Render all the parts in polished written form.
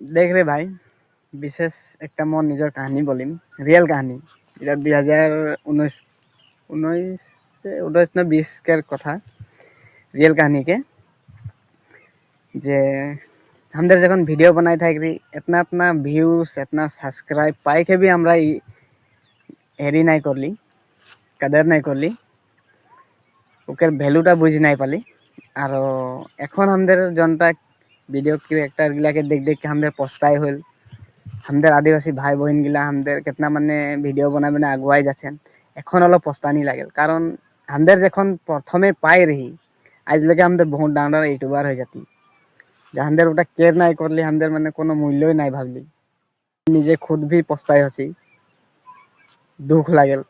দেখ রে ভাই, বিশেষ একটা মোর নিজের কাহিনী বলিম, রিয়েল কাহিনী। এটা 2019 19 19 না 20 কের কথা, রিয়েল কাহিনী के যে हमদের যখন ভিডিও बनाई থাকি इतना इतना व्यूज इतना सब्सक्राइब पाई के भी আমরা হেরি নাই করলি, কদর নাই করলি, ওকের ভ্যালুটা বুঝি নাই পালি। আর এখন আমাদের জনটা ভিডিও ক্রিয়েটার গিলাকে দেখ দেখ के हमদের পস্তাই হইল। আমাদের আদিবাসী ভাই বোন গিলা আমাদের কেতনা মানে ভিডিও বানাই বানাই আগুয়াই যাচ্ছেন। এখন অলপ পস্তানি লাগেল, কারণ আমাদের যখন প্রথমে পাই রহি আজ লেগে আমাদের বহুত ডাঙর ইউটিউবার হয়ে যাতি, যে আমাদের ওটা কেয়ার নাই করলি, আমাদের মানে কোনো মূল্যই নাই ভাবলি। নিজে खुद भी পস্তাই হচ্ছি, দুঃখ লাগেল।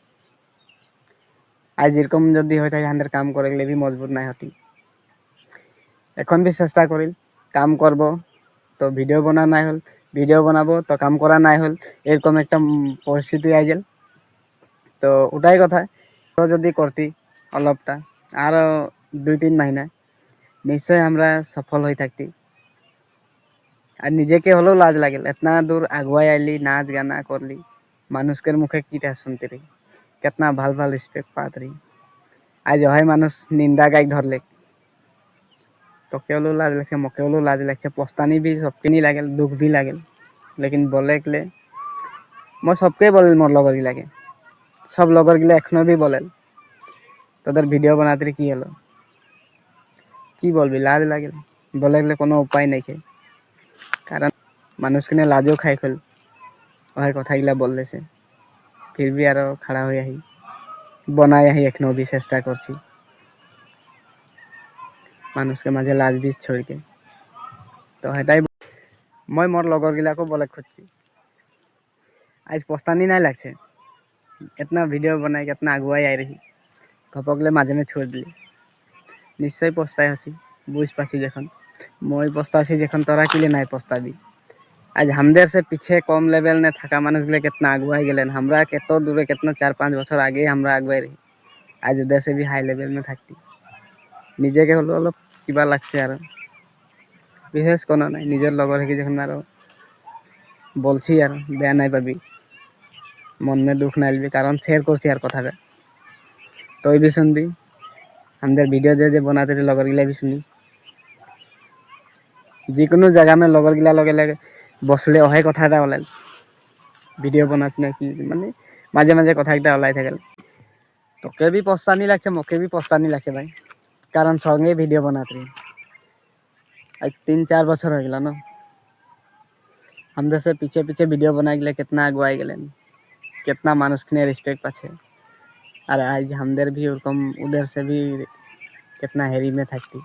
আজ এরকম যদি হয়ে থাকে আমাদের কাম করে গেলে भी মজবুত নাই হতি। এখন भी চেষ্টা করিল, কাম করব তো ভিডিও বানা নাই হল, ভিডিও বানাবো তো কাম করা নাই হল, এরকম একটা পরিস্থিতি আই গেল। তো ওটাই কথা, তো যদি করতি অলপটা আরো 2-3 মহিনা নিশ্চয় আমরা সফল হয়ে থাকতি। আর নিজেকে হলেও লাজ লাগেল, এতনা দূর আগুয়াই আইলি, নাচ গানা করলি, মানুষের মুখে কিটা শুনতে রही, कितना ভাল ভাল रिस्पेक्ट पात रही। आज হয় মানুষ নিন্দা গাই ধরলে তোকে হলেও লাজ লাগছে, মোকে হলেও লাজ লাগছে, পস্তানি भी सबके नहीं लागेल, दुख भी लागेल। लेकिन बोले के मैं सबके बोल मोर लगर गिलाके, सब लगर गिला एखनो भी बोले তোদের ভিডিও বানাতে কি হলো, কি বলবি, লাজ লাগে, বলে গেলে কোনো উপায় নাই কে, কারণ মানুষকে লাজও খাই ফেল ওই কথাগুলা বললেছে। फिर भी আরো খাড়া হয়ে আহি বনাই আহি, এখনো भी চেষ্টা করছি মানুষকে মাঝে লাজ भी ছড়িকে। তো সেটাই মই মোর লগর গিলাকো বলে খুঁজছি, আজ পস্তানি নাই লাগছে, इतना ভিডিও বানাই कितना আগুয়াই আই রহি, ঘপকলে মাঝে में छोड़ दिली। নিশ্চয় পস্তাই আছি, বুঝ পাছি যখন মই পস্তাছি যখন তোরা কিলে নাই পস্তাবি। आज हमদের से पीछे कम लेवल ने থাকা মানুষগুলো कितना আগুয়াই গেলেন, আমরা কত দূরে, कितना 4-5 বছর আগে আমরা আগুয়াই রহি, আজ ওদের से भी हाई लेवल में থাকতি। নিজেকে হলো অলপ কিবা লাগছে, আর বিশেষ কোনো নাই, নিজের লগর হেকি যখন আর বলছি আর বেয়া নাই পাবি, মন में दुख নাই লবি, কারণ শেয়ার করছি আর কথাটা তুই भी শুনবি, আমাদের ভিডিও যে যে বানাতে লগর গিলা भी শুনি। যিকোনো জায়গা में লগর গিলা লগে লগে বসলে ওহে কথা এটা ওলাল, ভিডিও বানাচ্ছি না কি, মানে মাঝে মাঝে কথা একটা ওলাই থাকে। তোকে भी পস্তানি লাগছে, মোকে भी পস্তানি লাগছে ভাই, কারণ সঙ্গে ভিডিও বানাতে आज 3-4 বছর হয়ে গেল না। हमদের से पीछे पीछे वीडियो बनाए गए, कितना अगुआई गए, कितना मानुष ने रिस्पेक्ट पाछे। और आज हमদের भी ওরকম उधर से भी कितना हेरी में থাকতি।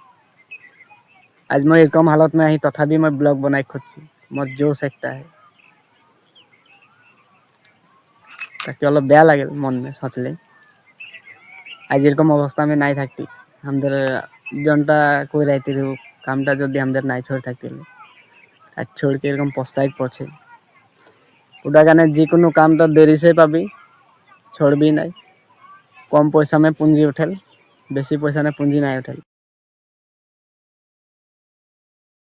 आज मैं এরকম हालत में आई तथापि मैं ब्लॉग बनाई खुदছি, मोर जोश একটা है, তাকে অলপ বেয়া লাগে মন में सोचले। आज এরকম অবস্থা में নাই থাকতি, हमদের জনটা কই রাইতে কামটা যদি हमদের নাই छोड़ থাকতি, आज छोड़ के এরকম পস্তাই পড়ছে। ওটা গানে যে কোনো কাম তো দেরি से পাবি, छोड़बी নাই। कम पैसा में पूंजी उठेल, बेसी पैसा में पूंजी नहीं उठेल।